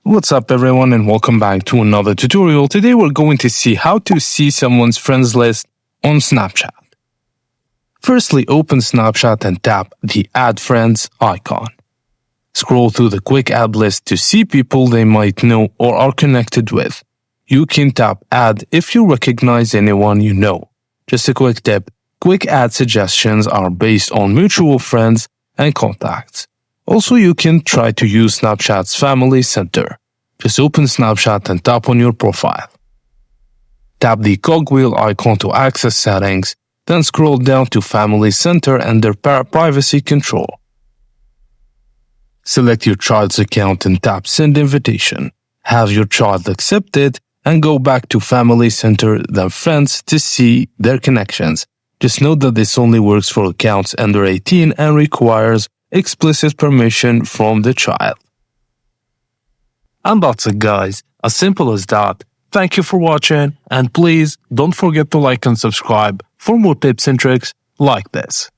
What's up everyone and welcome back to another tutorial. Today we're going to see how to see someone's friends list on Snapchat. Firstly, open Snapchat and tap the Add Friends icon. Scroll through the quick add list to see people they might know or are connected with. You can tap Add if you recognize anyone you know. Just a quick tip, quick add suggestions are based on mutual friends and contacts. Also, you can try to use Snapchat's Family Center. Just open Snapchat and tap on your profile. Tap the cogwheel icon to access settings, then scroll down to Family Center under Privacy Control. Select your child's account and tap Send Invitation. Have your child accept it and go back to Family Center, then Friends to see their connections. Just note that this only works for accounts under 18 and requires explicit permission from the child. And that's it guys, as simple as that. Thank you for watching and please don't forget to like and subscribe for more tips and tricks like this.